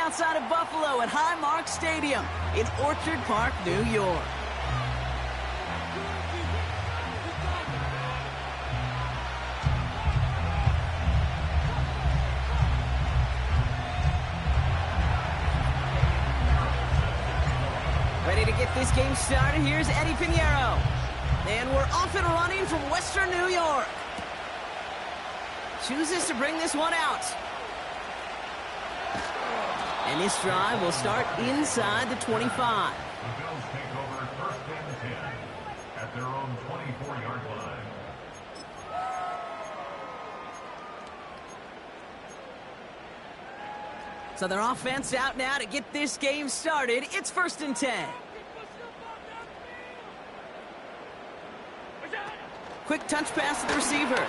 outside of Buffalo at Highmark Stadium in Orchard Park, New York. Ready to get this game started, here's Eddie Pinheiro. And we're off and running from Western New York. Chooses to bring this one out. And this drive will start inside the 25. The Bills take over first and 10 at their own 24-yard line. So their offense out now to get this game started. It's first and 10. Quick touch pass to the receiver.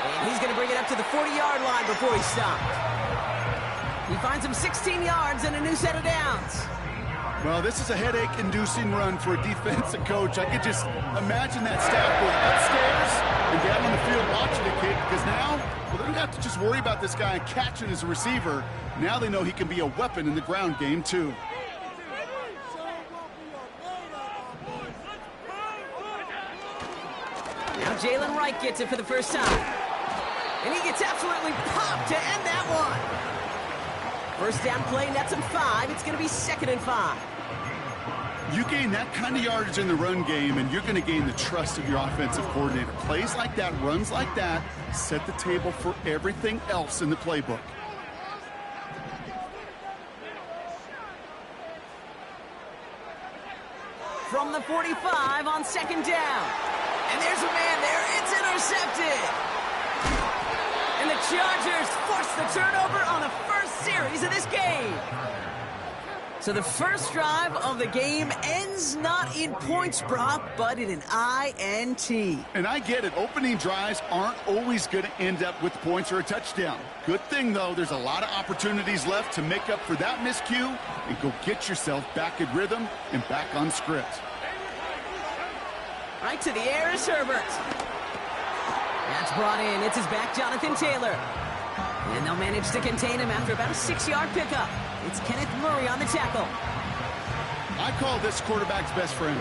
And he's going to bring it up to the 40-yard line before he stopped. He finds him 16 yards and a new set of downs. Well, this is a headache-inducing run for a defensive coach. I could just imagine that staff going upstairs and down on the field watching the kid, because now, well, they don't have to just worry about this guy catching as a receiver. Now they know he can be a weapon in the ground game, too. Now Jalen Wright gets it for the first time. And he gets absolutely popped to end that one. First down play, nets him 5. It's going to be 2nd and 5. You gain that kind of yardage in the run game, and you're going to gain the trust of your offensive coordinator. Plays like that, runs like that, set the table for everything else in the playbook. From the 45 on 2nd down. And there's a man there. It's intercepted. And the Chargers force the turnover on the first series of this game. So the first drive of the game ends not in points, Brock, but in an INT. And I get it. Opening drives aren't always going to end up with points or a touchdown. Good thing, though, there's a lot of opportunities left to make up for that miscue and go get yourself back in rhythm and back on script. Right to the air is Herbert. That's brought in. It's his back, Jonathan Taylor. And they'll manage to contain him after about a 6-yard pickup. It's Kenneth Murray on the tackle. I call this quarterback's best friend.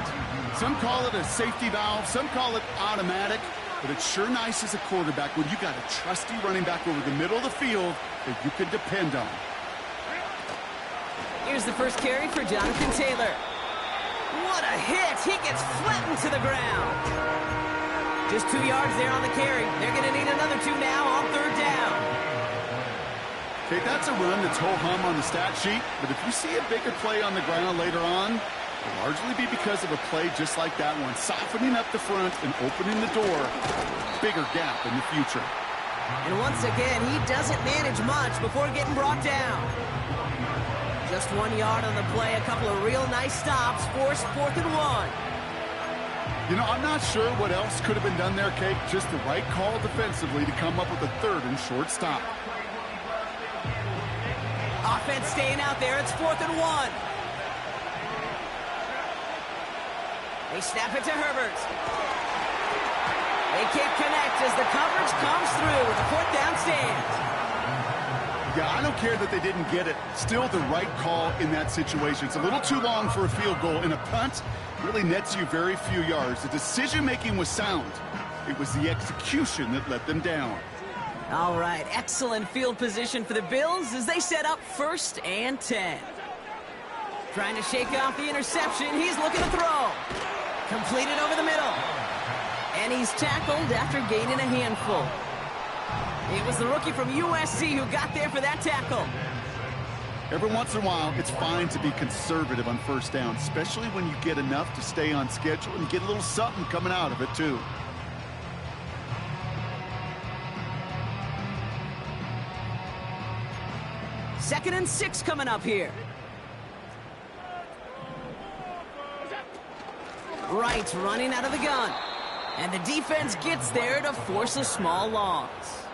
Some call it a safety valve, some call it automatic, but it's sure nice as a quarterback when you got a trusty running back over the middle of the field that you can depend on. Here's the first carry for Jonathan Taylor. What a hit! He gets flattened to the ground. Just 2 yards there on the carry. They're going to need another 2 now on 3rd down. Okay, that's a run that's ho-hum on the stat sheet, but if you see a bigger play on the ground later on, it'll largely be because of a play just like that one, softening up the front and opening the door. Bigger gap in the future. And once again, he doesn't manage much before getting brought down. Just 1 yard on the play, a couple of real nice stops, forced 4th and 1. You know, I'm not sure what else could have been done there, Kate. Just the right call defensively to come up with a 3rd and short stop. Offense staying out there. It's 4th and 1. They snap it to Herbert. They can't connect as the coverage comes through. The 4th down stands. Yeah, I don't care that they didn't get it. Still the right call in that situation. It's a little too long for a field goal, and a punt really nets you very few yards. The decision-making was sound. It was the execution that let them down. All right, excellent field position for the Bills as they set up 1st and 10. Trying to shake off the interception. He's looking to throw. Completed over the middle. And he's tackled after gaining a handful. It was the rookie from USC who got there for that tackle. Every once in a while, it's fine to be conservative on 1st down, especially when you get enough to stay on schedule and get a little something coming out of it, too. Second and 6 coming up here. Wright running out of the gun. And the defense gets there to force a small loss.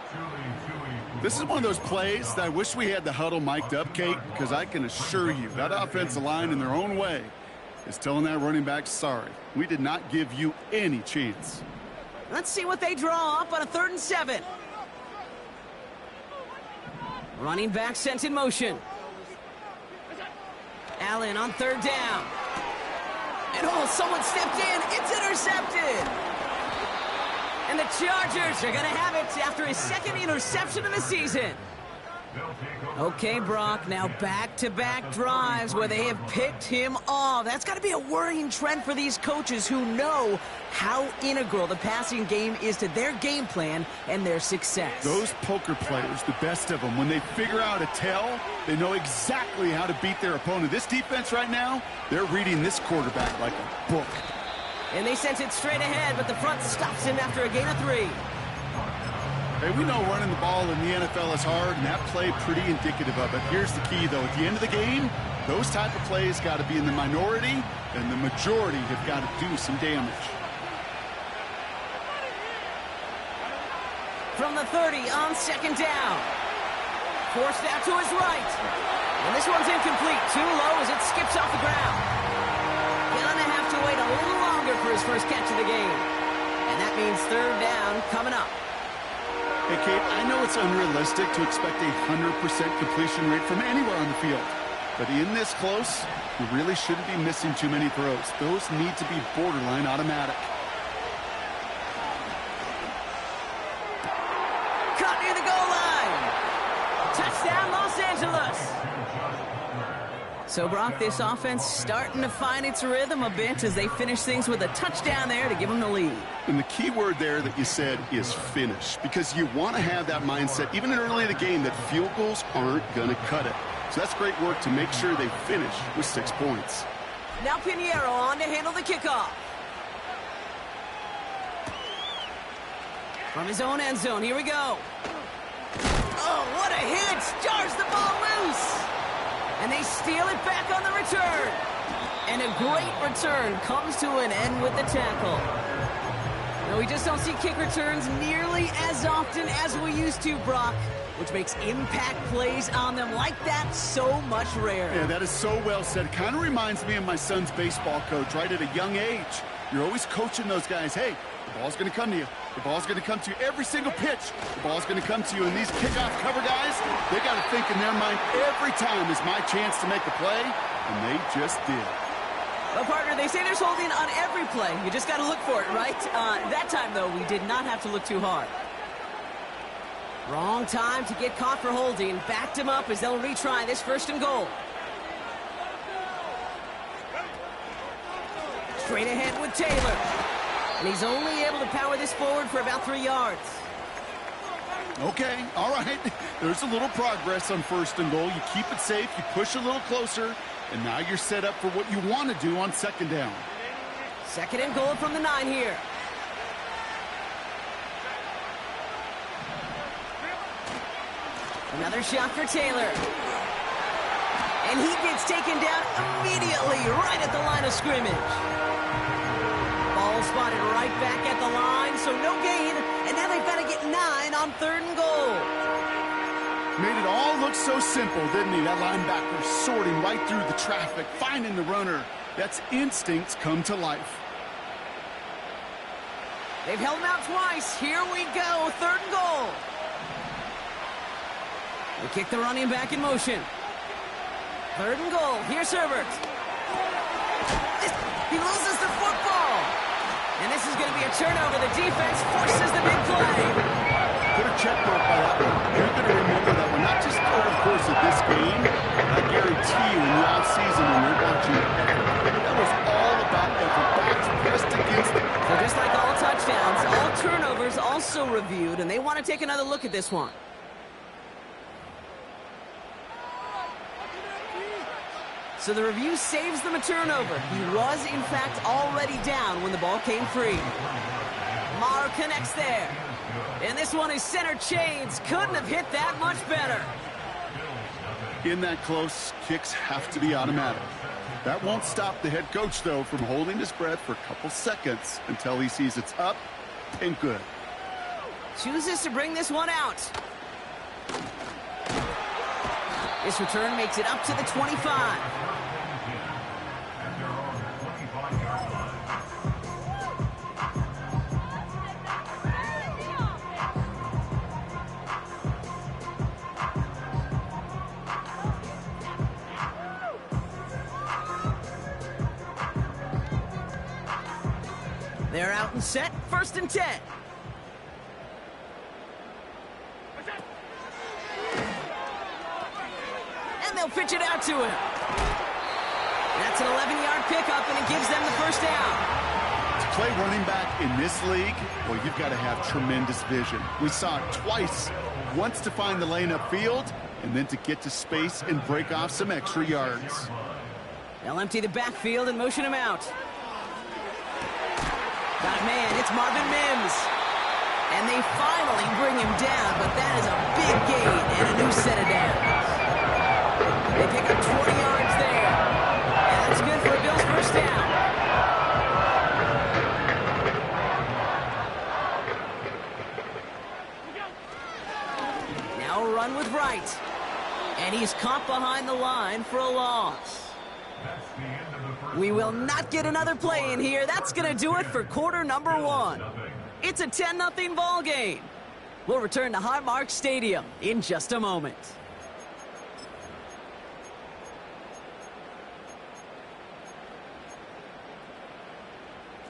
This is one of those plays that I wish we had the huddle mic'd up, Kate, because I can assure you that offensive line in their own way is telling that running back, sorry, we did not give you any chance. Let's see what they draw up on a 3rd and 7. Running back sent in motion. Allen on third down. And oh, someone stepped in. It's intercepted. And the Chargers are going to have it after his second interception of the season. Okay, Brock, now back-to-back drives where they have picked him off. That's got to be a worrying trend for these coaches who know how integral the passing game is to their game plan and their success. Those poker players, the best of them, when they figure out a tell, they know exactly how to beat their opponent. This defense right now, they're reading this quarterback like a book. And they sent it straight ahead, but the front stops him after a gain of 3. Hey, we know running the ball in the NFL is hard, and that play pretty indicative of it. Here's the key, though. At the end of the game, those type of plays got to be in the minority, and the majority have got to do some damage. From the 30 on second down. Forced out to his right. And this one's incomplete. Too low as it skips off the ground. Gonna have to wait a little longer for his first catch of the game. And that means third down coming up. Hey, Kate, I know it's unrealistic to expect a 100% completion rate from anywhere on the field. But in this close, you really shouldn't be missing too many throws. Those need to be borderline automatic. Caught near the goal line. Touchdown, Los Angeles. So, Brock, this offense starting to find its rhythm a bit as they finish things with a touchdown there to give them the lead. And the key word there that you said is finish, because you want to have that mindset, even early in the game, that field goals aren't going to cut it. So that's great work to make sure they finish with 6 points. Now Pinheiro on to handle the kickoff. From his own end zone, here we go. Oh, what a hit! Jars the ball loose! And they steal it back on the return. And a great return comes to an end with the tackle. Now, we just don't see kick returns nearly as often as we used to, Brock, which makes impact plays on them like that so much rarer. Yeah, that is so well said. Kind of reminds me of my son's baseball coach, right at a young age. You're always coaching those guys, hey, the ball's going to come to you. The ball's going to come to you every single pitch. The ball's going to come to you. And these kickoff cover guys, they got to think in their mind every time is my chance to make a play, and they just did. Well, partner, they say there's holding on every play. You just got to look for it, right? That time, though, we did not have to look too hard. Wrong time to get caught for holding. Backed him up as they'll retry this 1st and goal. Straight ahead with Taylor. And he's only able to power this forward for about 3 yards. Okay, all right. There's a little progress on 1st and goal. You keep it safe, you push a little closer, and now you're set up for what you want to do on 2nd down. 2nd and goal from the 9 here. Another shot for Taylor. And he gets taken down immediately right at the line of scrimmage. Ball spotted right back at the line, so no gain. And now they've got to get 9 on 3rd and goal. Made it all look so simple, didn't he? That linebacker sorting right through the traffic, finding the runner. That's instincts come to life. They've held him out twice. Here we go, 3rd and goal. They kick the running back in motion. 3rd and goal. Here's Herbert. He loses the football. And this is going to be a turnover. The defense forces the big play. Put a check mark by that one. You're going to remember that one, not just over the course of this game. I guarantee you in the offseason when you're watching effort, that was all about effort. Backs pressed against it. So just like all touchdowns, all turnovers also reviewed, and they want to take another look at this one. So the review saves them a turnover. He was, in fact, already down when the ball came free. Maher connects there. And this one is center chains. Couldn't have hit that much better. In that close, kicks have to be automatic. That won't stop the head coach, though, from holding his breath for a couple seconds until he sees it's up and good. Chooses to bring this one out. This return makes it up to the 25. They're out and set, 1st and 10. And they'll pitch it out to him. That's an 11-yard pickup, and it gives them the 1st down. To play running back in this league, well, you've got to have tremendous vision. We saw it twice. Once to find the lane upfield, and then to get to space and break off some extra yards. They'll empty the backfield and motion him out. Got a man, it's Marvin Mims. And they finally bring him down, but that is a big gain and a new set of downs. They pick up 20 yards there. And that's good for a Bills 1st down. Now a run with Wright. And he's caught behind the line for a loss. We will not get another play in here. That's going to do it for quarter number 1. It's a 10-0 ball game. We'll return to Highmark Stadium in just a moment.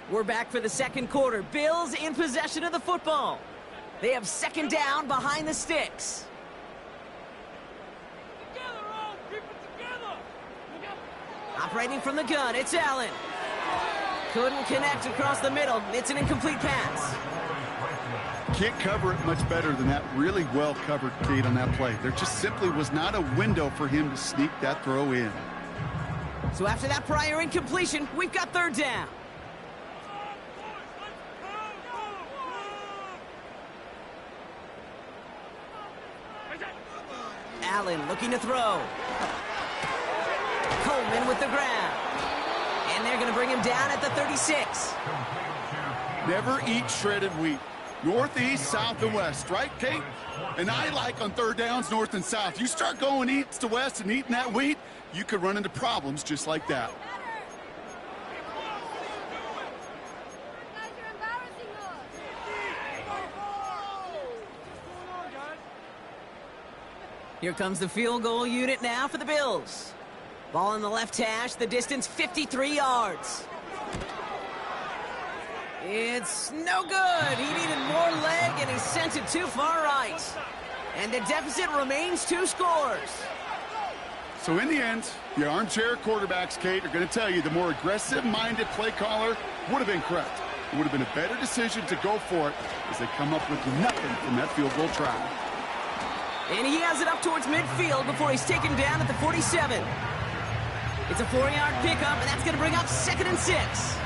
We're back for the 2nd quarter. Bills in possession of the football. They have 2nd down behind the sticks. Operating from the gun, it's Allen. Couldn't connect across the middle. It's an incomplete pass. Can't cover it much better than that. Really well covered, Kate, on that play. There just simply was not a window for him to sneak that throw in. So after that prior incompletion, we've got 3rd down. Allen looking to throw. Coleman with the grab. And they're going to bring him down at the 36. Never eat shredded wheat. Northeast, south, and west, right, Kate? And I like on 3rd downs, north and south. You start going east to west and eating that wheat, you could run into problems just like that. Here comes the field goal unit now for the Bills. Ball in the left hash, the distance 53 yards. It's no good. He needed more leg, and he sent it too far right. And the deficit remains 2 scores. So in the end, the armchair quarterbacks, Kate, are going to tell you the more aggressive-minded play caller would have been correct. It would have been a better decision to go for it as they come up with nothing from that field goal try. And he has it up towards midfield before he's taken down at the 47. It's a 4-yard pickup, and that's going to bring up 2nd and 6.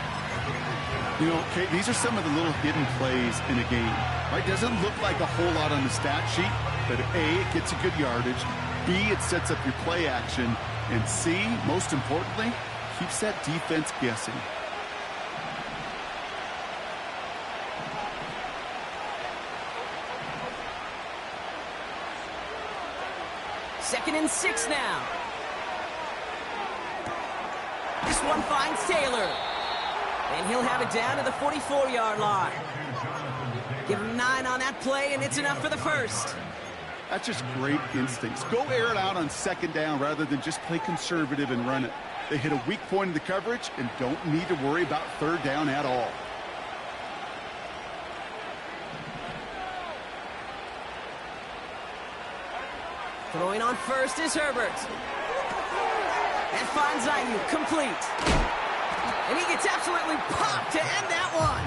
You know, Kate, these are some of the little hidden plays in a game. Right? Doesn't look like a whole lot on the stat sheet, but A, it gets a good yardage. B, it sets up your play action. And C, most importantly, keeps that defense guessing. Second and 6 now. This one finds Taylor. And he'll have it down to the 44-yard line. Give him 9 on that play, and it's enough for the 1st. That's just great instincts. Go air it out on 2nd down rather than just play conservative and run it. They hit a weak point in the coverage and don't need to worry about 3rd down at all. Throwing on 1st is Herbert. And finds Ayuk complete. And he gets absolutely popped to end that one.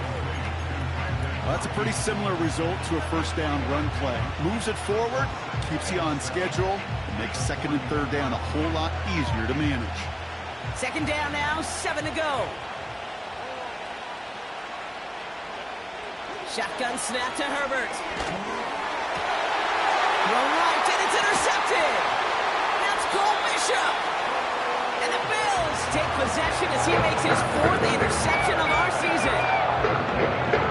Well, that's a pretty similar result to a 1st down run play. Moves it forward, keeps you on schedule, and makes 2nd and 3rd down a whole lot easier to manage. 2nd down now, 7 to go. Shotgun snap to Herbert. Thrown right, and it's intercepted. That's Cole Bishop. And the Bills take possession as he makes his 4th interception of our season.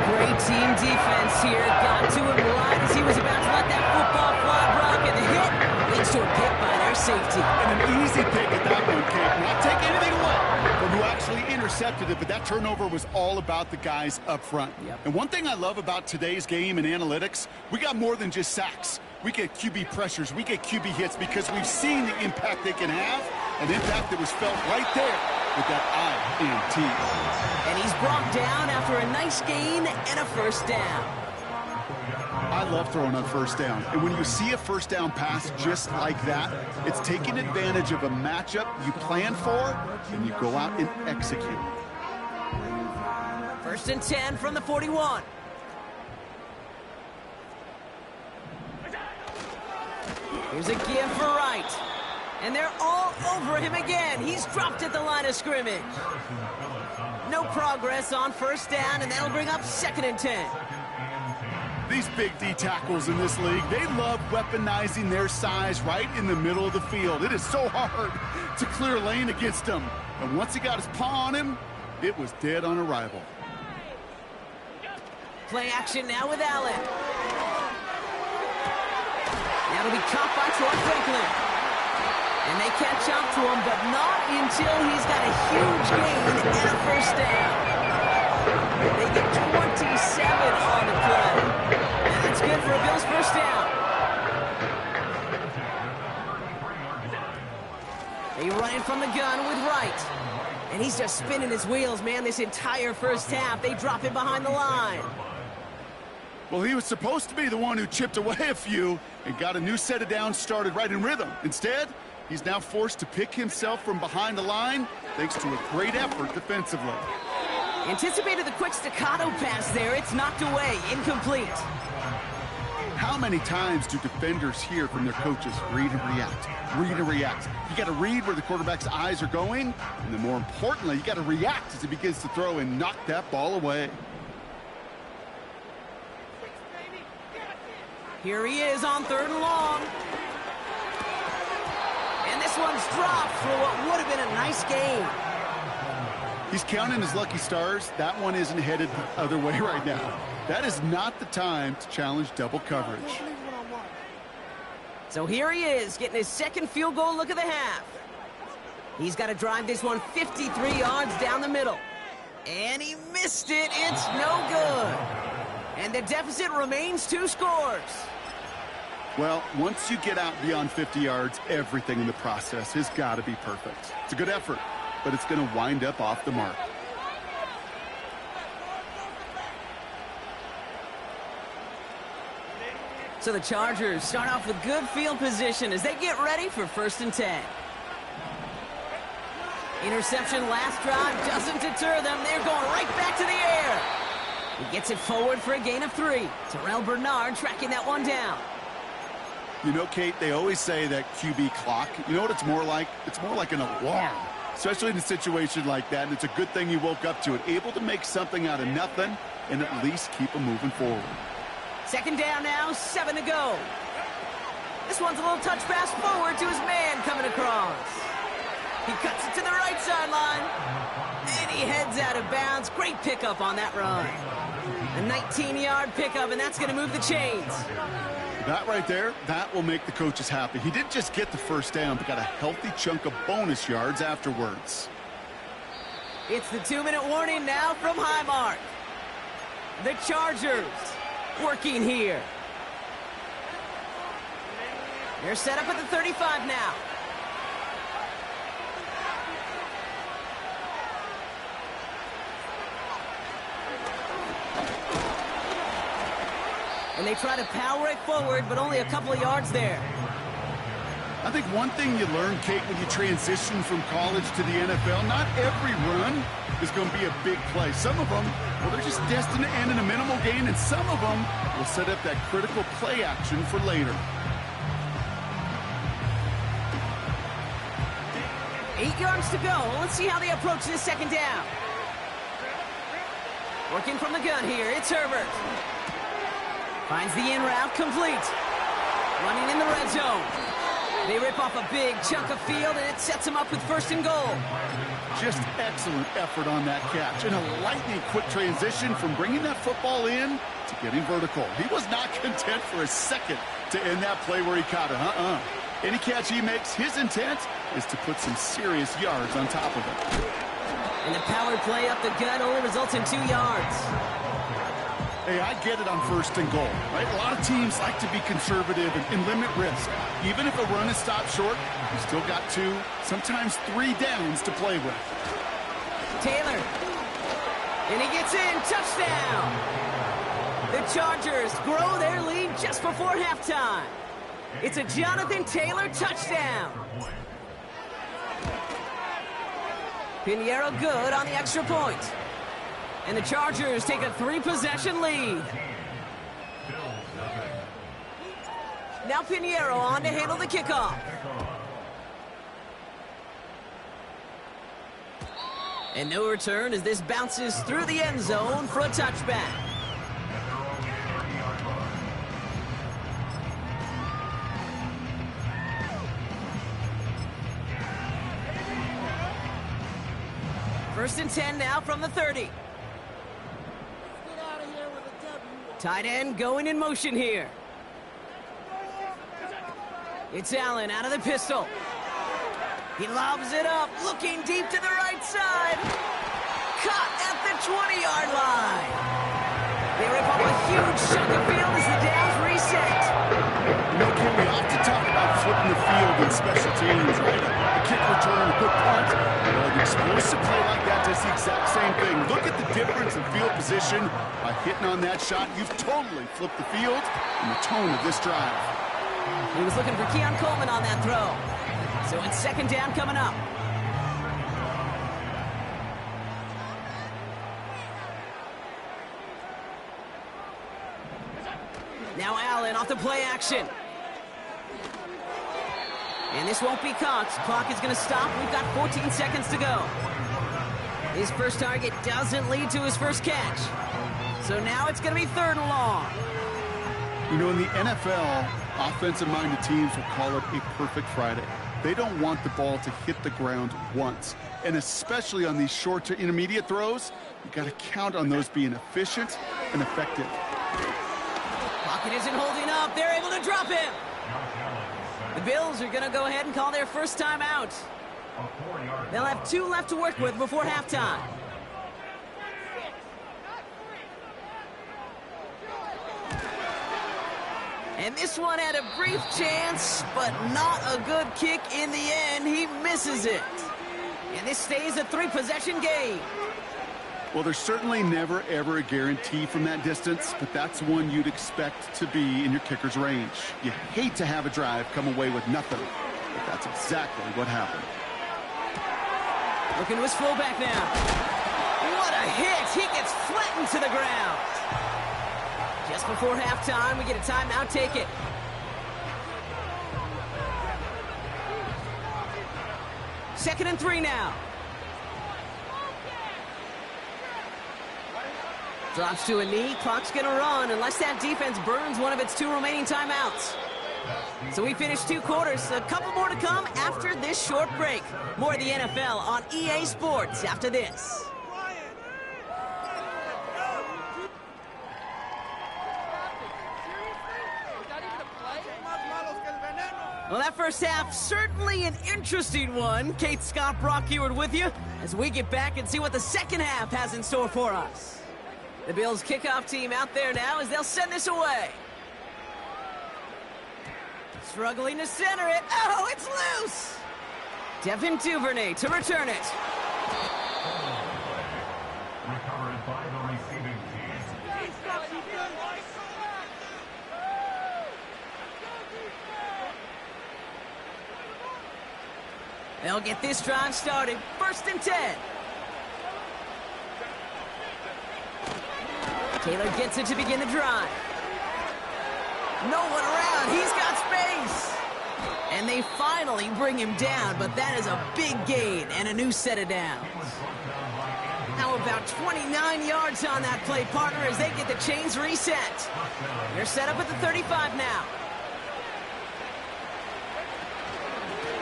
Great team defense here. Got to him right as he was about to let that football fly. Brock, and the hit leads to a pick by their safety. And an easy pick at that one, Kate. Not take anything away from who actually intercepted it, but that turnover was all about the guys up front. Yep. And one thing I love about today's game and analytics, we got more than just sacks. We get QB pressures, we get QB hits because we've seen the impact they can have, an impact that was felt right there with that INT. And he's brought down after a nice gain and a first down. I love throwing on first down. And when you see a first down pass just like that, it's taking advantage of a matchup you plan for, and you go out and execute. 1st and 10 from the 41. Here's a give for Wright. And they're all over him again. He's dropped at the line of scrimmage. No progress on first down, and that'll bring up 2nd and 10. These big D tackles in this league, they love weaponizing their size right in the middle of the field. It is so hard to clear lane against them. And once he got his paw on him, it was dead on arrival. Play action now with Allen. That'll be caught by Troy Franklin. And they catch up to him, but not until he's got a huge gain and a first down. They get 27 on the play. And that's good for a Bills first down. They run in from the gun with Wright. And he's just spinning his wheels, man, this entire first half. They drop him behind the line. Well, he was supposed to be the one who chipped away a few and got a new set of downs started right in rhythm. Instead, he's now forced to pick himself from behind the line thanks to a great effort defensively. Anticipated the quick staccato pass there. It's knocked away, incomplete. How many times do defenders hear from their coaches, read and react, read and react? You got to read where the quarterback's eyes are going, and then more importantly, you got to react as he begins to throw and knock that ball away. Here he is on 3rd and long. And this one's dropped for what would have been a nice gain. He's counting his lucky stars. That one isn't headed the other way right now. That is not the time to challenge double coverage. So here he is, getting his 2nd field goal look of the half. He's got to drive this one 53 yards down the middle. And he missed it. It's no good. And the deficit remains 2 scores. Well, once you get out beyond 50 yards, everything in the process has got to be perfect. It's a good effort, but it's going to wind up off the mark. So the Chargers start off with good field position as they get ready for 1st and 10. Interception last drive doesn't deter them. They're going right back to the air. He gets it forward for a gain of 3. Terrell Bernard tracking that one down. You know, Kate, they always say that QB clock, you know what it's more like? It's more like an alarm, especially in a situation like that, and it's a good thing you woke up to it, able to make something out of nothing and at least keep them moving forward. 2nd down now, 7 to go. This one's a little touch pass forward to his man coming across. He cuts it to the right sideline, and he heads out of bounds. Great pickup on that run. A 19-yard pickup, and that's going to move the chains. That right there, that will make the coaches happy. He didn't just get the first down, but got a healthy chunk of bonus yards afterwards. It's the 2-minute warning now from Highmark. The Chargers working here. They're set up at the 35 now. And they try to power it forward, but only a couple of yards there. I think one thing you learn, Kate, when you transition from college to the NFL, not every run is going to be a big play. Some of them, well, they're just destined to end in a minimal gain, and some of them will set up that critical play action for later. 8 yards to go. Let's see how they approach this 2nd down. Working from the gun here, it's Herbert. Finds the in route complete. Running in the red zone. They rip off a big chunk of field, and it sets them up with 1st and goal. Just excellent effort on that catch. And a lightning quick transition from bringing that football in to getting vertical. He was not content for a second to end that play where he caught it. Any catch he makes, his intent is to put some serious yards on top of it. And the power play up the gut only results in 2 yards. Hey, I get it on 1st and goal, right? A lot of teams like to be conservative and limit risk. Even if a run is stopped short, you still got 2, sometimes 3 downs to play with. Taylor. And he gets in. Touchdown. The Chargers grow their lead just before halftime. It's a Jonathan Taylor touchdown. Pinheiro good on the extra point. And the Chargers take a 3-possession lead. Now Pinheiro on to handle the kickoff. And no return as this bounces through the end zone for a touchback. First and 10 now from the 30. Tight end going in motion here. It's Allen out of the pistol. He lobs it up, looking deep to the right side. Caught at the 20-yard line. They rip up a huge chunk of field as the downs reset. You know, Ken, we often talk about flipping the field in special teams, right? A kick return, a good punt. An explosive play like that does the exact same thing. Look at the difference in field position. By hitting on that shot, you've totally flipped the field and the tone of this drive. He was looking for Keon Coleman on that throw. So it's second down coming up. Now Allen off the play action. And this won't be caught. Clock is going to stop. We've got 14 seconds to go. His first target doesn't lead to his first catch. So now it's going to be 3rd and long. You know, in the NFL, offensive-minded teams will call it a perfect Friday. They don't want the ball to hit the ground once. And especially on these short to intermediate throws, you got to count on those being efficient and effective. Pocket isn't holding up. They're able to drop him. The Bills are going to go ahead and call their first time out. They'll have 2 left to work with before halftime. And this one had a brief chance, but not a good kick in the end. He misses it. And this stays a 3-possession game. Well, there's certainly never, ever a guarantee from that distance, but that's one you'd expect to be in your kicker's range. You hate to have a drive come away with nothing, but that's exactly what happened. Looking to his fullback now. What a hit! He gets flattened to the ground. Just before halftime, we get a timeout. Take it. Second and 3 now. Drops to a knee. Clock's going to run unless that defense burns one of its 2 remaining timeouts. So we finished 2 quarters. A couple more to come after this short break. More of the NFL on EA Sports after this. Well, that first half, certainly an interesting one. Kate Scott, Brock Heward with you as we get back and see what the second half has in store for us. The Bills kickoff team out there now as they'll send this away. Struggling to center it. Oh, it's loose! Devin Duvernay to return it. Recovered by the receiving team. They'll get this drive started. First and 10. Taylor gets it to begin the drive. No one around. He's got space. And they finally bring him down, but that is a big gain and a new set of downs. How about 29 yards on that play, partner, as they get the chains reset. They're set up at the 35 now.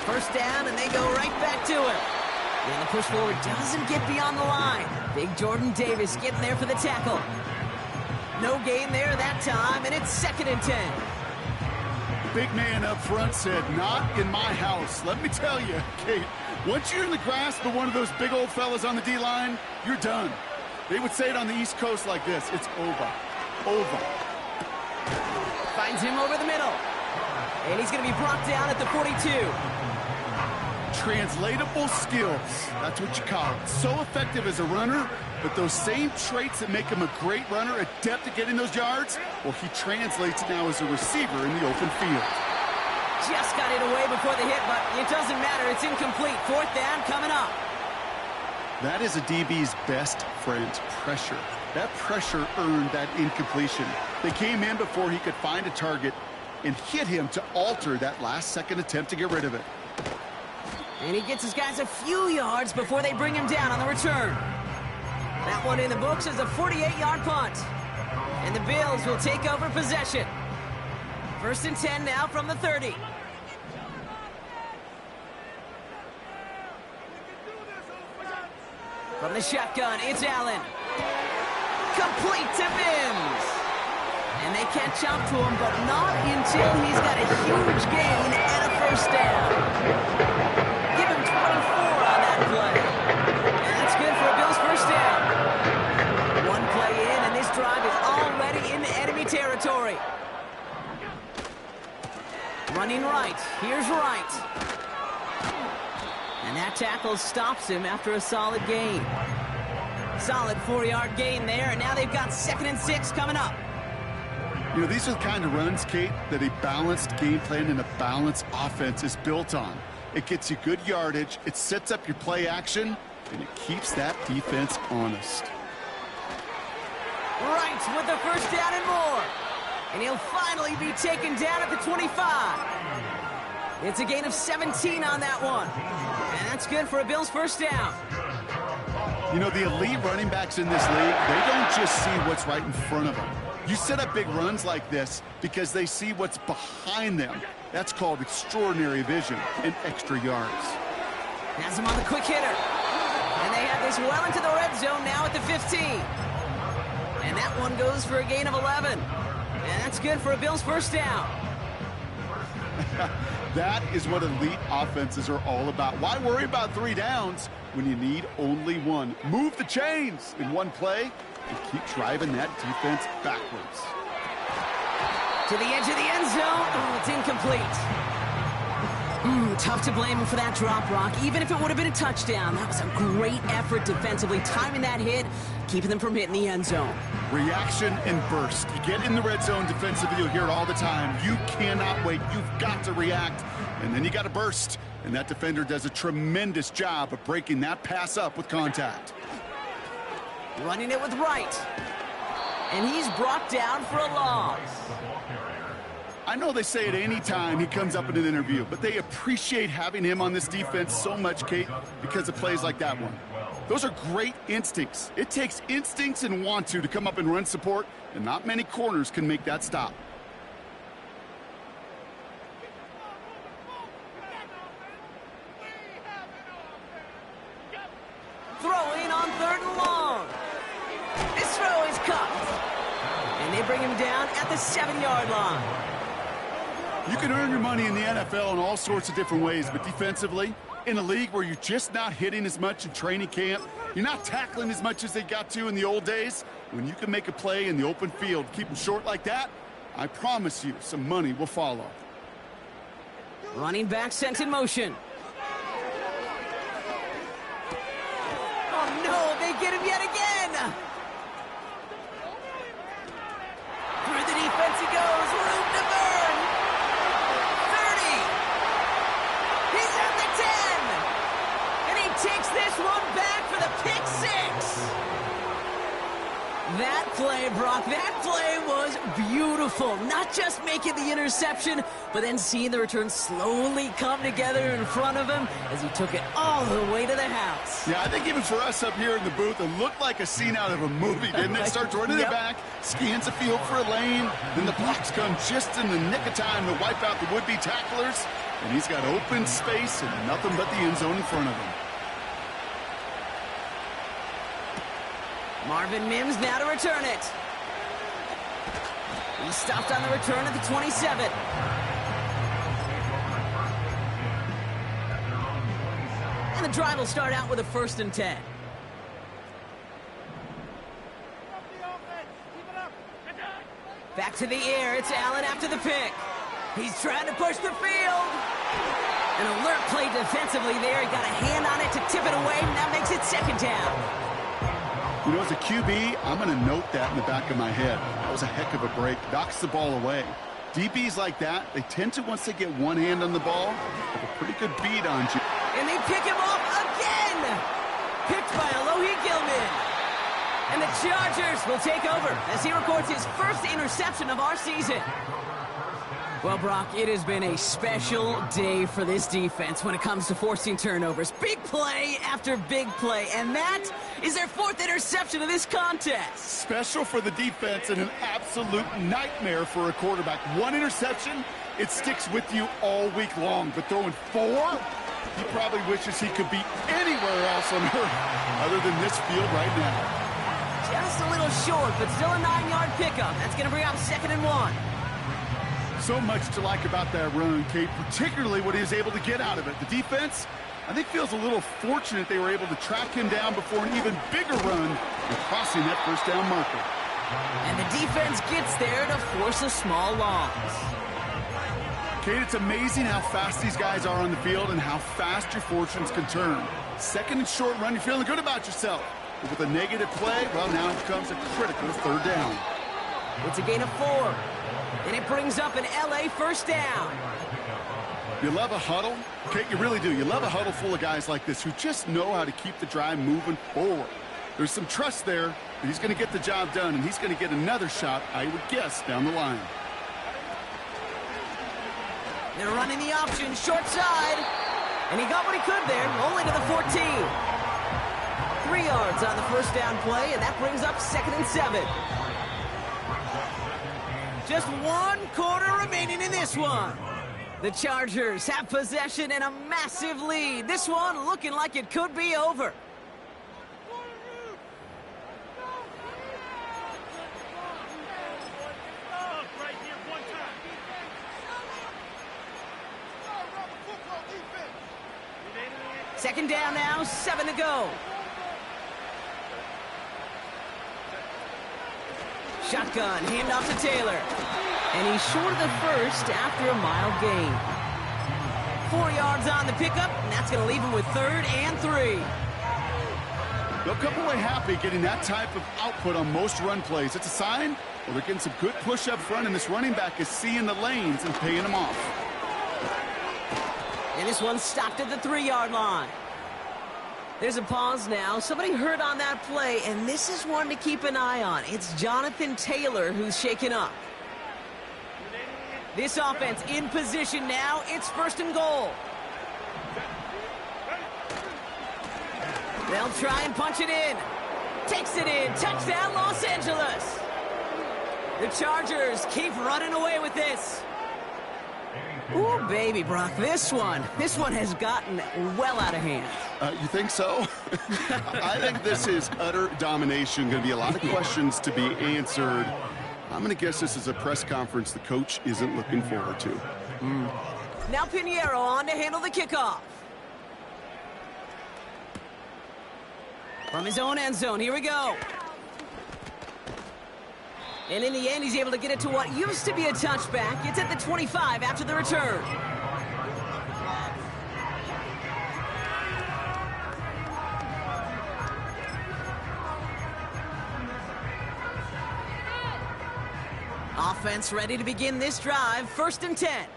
First down, and they go right back to him. And the push forward doesn't get beyond the line. Big Jordan Davis getting there for the tackle. No gain there that time, and it's second and 10. Big man up front said, not in my house. Let me tell you, Kate, once you're in the grasp of one of those big old fellas on the D-line, you're done. They would say it on the East Coast like this, it's over. Over. Finds him over the middle. And he's going to be brought down at the 42. Untranslatable skills. That's what you call it. So effective as a runner, but those same traits that make him a great runner, adept at getting those yards, well, he translates it now as a receiver in the open field. Just got it away before the hit, but it doesn't matter. It's incomplete. 4th down coming up. That is a DB's best friend, pressure. That pressure earned that incompletion. They came in before he could find a target and hit him to alter that last-second attempt to get rid of it. And he gets his guys a few yards before they bring him down on the return. That one in the books is a 48-yard punt. And the Bills will take over possession. 1st and 10 now from the 30. From the shotgun, it's Allen. Complete to Mims. And they catch up to him, but not until he's got a huge gain and a 1st down. Give him 24 on that play. And that's good for a Bills 1st down. One play in, and this drive is already into enemy territory. Running right. Here's Wright. And that tackle stops him after a solid gain. Solid 4-yard gain there, and now they've got 2nd and 6 coming up. You know, these are the kind of runs, Kate, that a balanced game plan and a balanced offense is built on. It gets you good yardage, it sets up your play action, and it keeps that defense honest. Wright with the 1st down and more. And he'll finally be taken down at the 25. It's a gain of 17 on that one. And that's good for a Bills 1st down. You know, the elite running backs in this league, they don't just see what's right in front of them. You set up big runs like this because they see what's behind them. That's called extraordinary vision and extra yards. Has him on the quick hitter. And they have this well into the red zone now at the 15. And that one goes for a gain of 11. And that's good for a Bills 1st down. That is what elite offenses are all about. Why worry about 3 downs when you need only 1? Move the chains in one play and keep driving that defense backwards. To the edge of the end zone. Oh, it's incomplete. Tough to blame him for that drop, Rock. Even if it would have been a touchdown, that was a great effort defensively, timing that hit, keeping them from hitting the end zone. Reaction and burst. You get in the red zone defensively, you'll hear it all the time. You cannot wait. You've got to react, and then you got to burst. And that defender does a tremendous job of breaking that pass up with contact. Running it with Wright. And he's brought down for a loss. I know they say it any time he comes up in an interview, but they appreciate having him on this defense so much, Kate, because of plays like that one. Those are great instincts. It takes instincts and want to come up and run support, and not many corners can make that stop. Throwing on 3rd and long. This throw is cuffed. And they bring him down at the 7-yard line. You can earn your money in the NFL in all sorts of different ways, but defensively, in a league where you're just not hitting as much in training camp, you're not tackling as much as they got to in the old days, when you can make a play in the open field, keep them short like that, I promise you some money will follow. Running back sent in motion. Oh no, they get him yet again! Through the defense he goes, room to burn! 30! He's at the 10! And he takes this one back for the pick 6! That play, Brock, that play was beautiful. Not just making the interception, but then seeing the return slowly come together in front of him as he took it all the way to the house. Yeah, I think even for us up here in the booth, it looked like a scene out of a movie, didn't it? Starts running it back, scans the field for a lane, then the blocks come just in the nick of time to wipe out the would-be tacklers, and he's got open space and nothing but the end zone in front of him. Marvin Mims now to return it. He stopped on the return at the 27. And the drive will start out with a 1st and 10. Back to the air. It's Allen after the pick. He's trying to push the field. An alert play defensively there. He got a hand on it to tip it away, and that makes it second down. You know, as a QB, I'm going to note that in the back of my head. That was a heck of a break. Knocks the ball away. DBs like that, they tend to, once they get one hand on the ball, have a pretty good beat on you. And they pick him off again. Picked by Alohi Gilman. And the Chargers will take over as he records his first interception of our season. Well, Brock, it has been a special day for this defense when it comes to forcing turnovers. Big play after big play, and that is their fourth interception of this contest. Special for the defense and an absolute nightmare for a quarterback. One interception, it sticks with you all week long. But throwing four, he probably wishes he could be anywhere else on earth other than this field right now. Just a little short, but still a 9-yard pickup. That's going to bring up 2nd and 1. So much to like about that run, Kate, particularly what he was able to get out of it. The defense, I think, feels a little fortunate they were able to track him down before an even bigger run and crossing that first down marker. And the defense gets there to force a small loss. Kate, it's amazing how fast these guys are on the field and how fast your fortunes can turn. Second and short run, you're feeling good about yourself. But with a negative play, well, now it comes a critical third down. It's a gain of 4. And it brings up an LA first down. You love a huddle? Kate, you really do. You love a huddle full of guys like this who just know how to keep the drive moving forward. There's some trust there that he's going to get the job done, and he's going to get another shot, I would guess, down the line. They're running the option short side. And he got what he could there, only to the 14. 3 yards on the first down play, and that brings up 2nd and 7. Just 1 quarter remaining in this one. The Chargers have possession and a massive lead. This one looking like it could be over. Second down now, 7 to go. Shotgun, handoff to Taylor. And he's short of the first after a mile gain. 4 yards on the pickup, and that's going to leave him with 3rd and 3. They'll come away happy getting that type of output on most run plays. It's a sign, well, they're getting some good push up front, and this running back is seeing the lanes and paying them off. And this one stopped at the 3-yard line. There's a pause now. Somebody hurt on that play, and this is one to keep an eye on. It's Jonathan Taylor who's shaken up. This offense in position now. It's 1st and goal. They'll try and punch it in. Takes it in. Touchdown, Los Angeles. The Chargers keep running away with this. Ooh, baby, Brock, this one has gotten well out of hand. You think so? I think this is utter domination. Going to be a lot of questions to be answered. I'm going to guess this is a press conference the coach isn't looking forward to. Now Pinheiro on to handle the kickoff. From his own end zone, here we go. And in the end, he's able to get it to what used to be a touchback. It's at the 25 after the return. Offense ready to begin this drive. 1st and 10.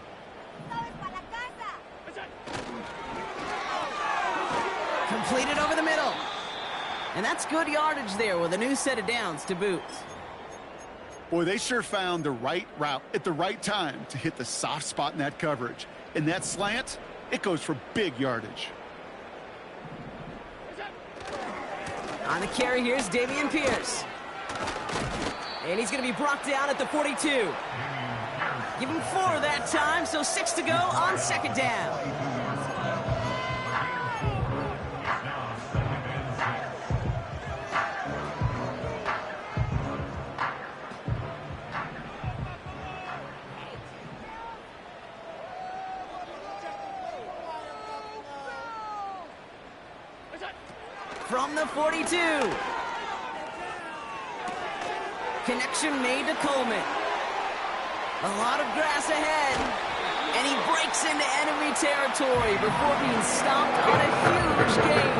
Completed over the middle. And that's good yardage there with a new set of downs to boot. Boy, they sure found the right route at the right time to hit the soft spot in that coverage. And that slant, it goes for big yardage. On the carry, here's Dameon Pierce. And he's going to be brought down at the 42. Give him 4 that time, so 6 to go on 2nd down. From the 42. Connection made to Coleman. A lot of grass ahead. And he breaks into enemy territory before being stopped on a huge gain.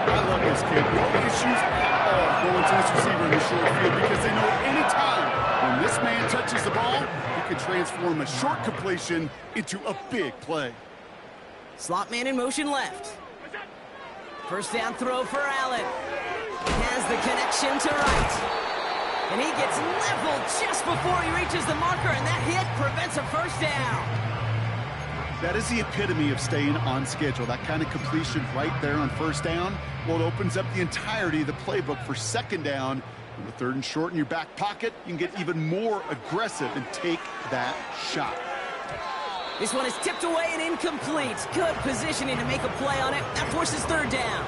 I love this kid. No issues at all going to this receiver in the short field because they know anytime when this man touches the ball, he can transform a short completion into a big play. Slot man in motion left. First down throw for Allen. He has the connection to right. And he gets leveled just before he reaches the marker, and that hit prevents a first down. That is the epitome of staying on schedule. That kind of completion right there on first down. Well, it opens up the entirety of the playbook for second down. And with third and short in your back pocket, you can get even more aggressive and take that shot. This one is tipped away and incomplete. Good positioning to make a play on it. That forces third down.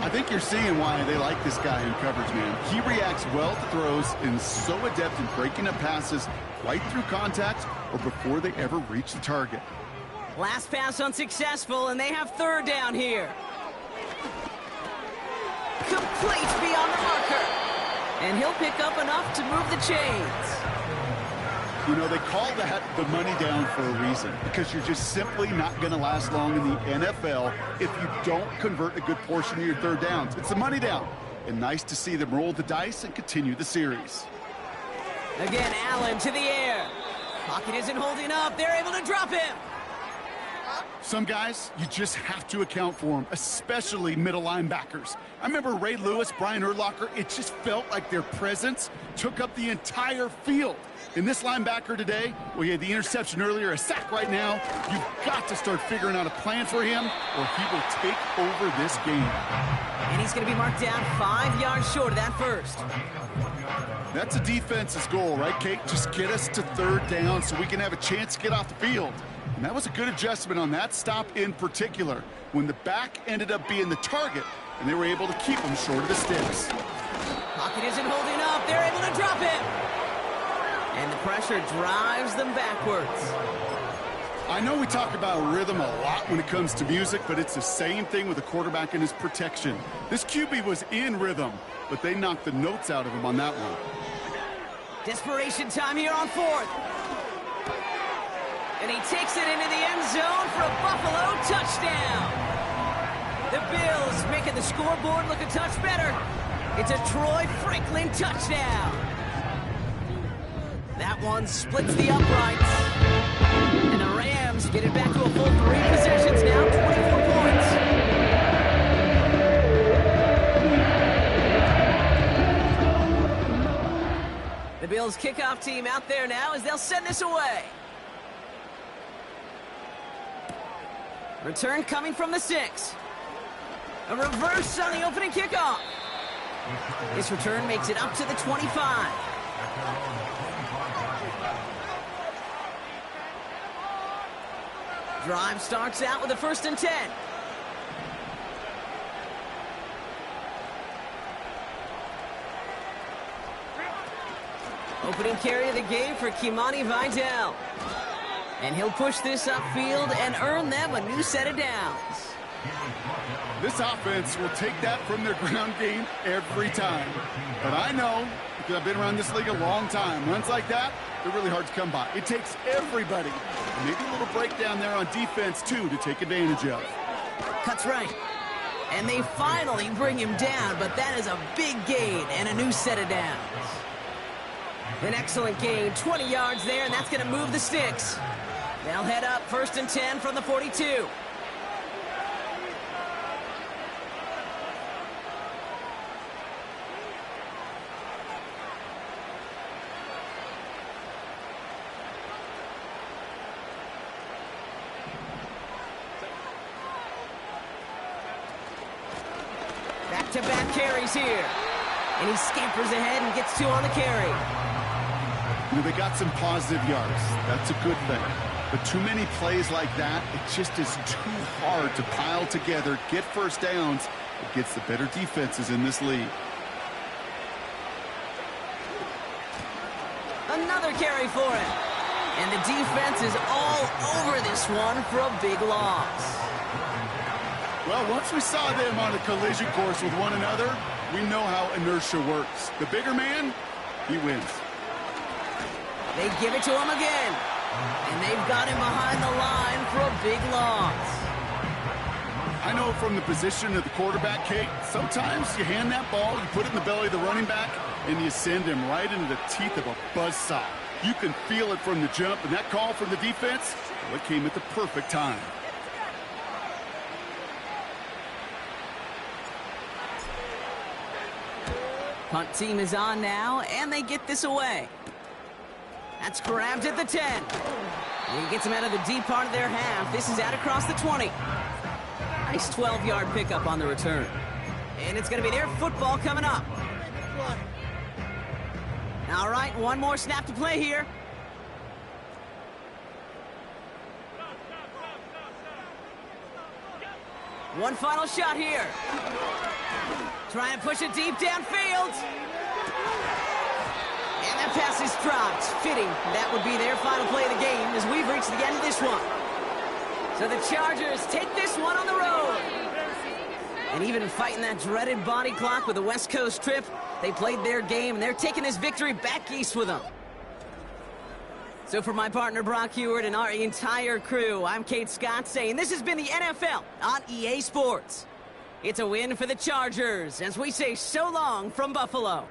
I think you're seeing why they like this guy in coverage, man. He reacts well to throws and is so adept in breaking up passes right through contact or before they ever reach the target. Last pass unsuccessful, and they have third down here. Complete beyond the marker. And he'll pick up enough to move the chains. You know, they call that the money down for a reason, because you're just simply not going to last long in the NFL if you don't convert a good portion of your third downs. It's the money down. And nice to see them roll the dice and continue the series. Again, Allen to the air. Pocket isn't holding up. They're able to drop him. Some guys, you just have to account for them, especially middle linebackers. I remember Ray Lewis, Brian Urlacher, it just felt like their presence took up the entire field. And this linebacker today, well, he had the interception earlier, a sack right now. You've got to start figuring out a plan for him, or he will take over this game. And he's going to be marked down 5 yards short of that first. That's a defense's goal, right, Kate? Just get us to third down so we can have a chance to get off the field. And that was a good adjustment on that stop in particular, when the back ended up being the target, and they were able to keep him short of the sticks. Pocket isn't holding up. They're able to drop him. And the pressure drives them backwards. I know we talk about rhythm a lot when it comes to music, but it's the same thing with a quarterback and his protection. This QB was in rhythm, but they knocked the notes out of him on that one. Desperation time here on fourth. And he takes it into the end zone for a Buffalo touchdown. The Bills making the scoreboard look a touch better. It's a Troy Franklin touchdown. That one splits the uprights. And the Rams get it back to a full 3 possessions now, 24 points. The Bills kickoff team out there now as they'll send this away. Return coming from the 6. A reverse on the opening kickoff. This return makes it up to the 25. Drive starts out with a 1st and 10. Opening carry of the game for Kimani Vidal. And he'll push this upfield and earn them a new set of downs. This offense will take that from their ground game every time. But I know, because I've been around this league a long time, runs like that, they're really hard to come by. It takes everybody. And maybe a little breakdown there on defense, too, to take advantage of. Cuts right. And they finally bring him down, but that is a big gain and a new set of downs. An excellent gain, 20 yards there, and that's going to move the sticks. They'll head up 1st and 10 from the 42. Back-to-back carries here. And he scampers ahead and gets 2 on the carry. You know, they got some positive yards. That's a good thing. But too many plays like that, it just is too hard to pile together, get first downs against the better defenses in this league. Another carry for him. And the defense is all over this one for a big loss. Well, once we saw them on a collision course with one another, we know how inertia works. The bigger man, he wins. They give it to him again. And they've got him behind the line for a big loss. I know from the position of the quarterback, Kate, sometimes you hand that ball, you put it in the belly of the running back, and you send him right into the teeth of a buzzsaw. You can feel it from the jump, and that call from the defense, well, it came at the perfect time. Punt team is on now, and they get this away. That's grabbed at the 10. And he gets him out of the deep part of their half. This is out across the 20. Nice 12-yard pickup on the return. And it's going to be their football coming up. All right, one more snap to play here. One final shot here. Trying to push it deep downfield. And that pass is dropped. Fitting. That would be their final play of the game as we've reached the end of this one. So the Chargers take this one on the road. And even fighting that dreaded body clock with the West Coast trip, they played their game, and they're taking this victory back east with them. So for my partner Brock Huard and our entire crew, I'm Kate Scott saying this has been the NFL on EA Sports. It's a win for the Chargers as we say so long from Buffalo.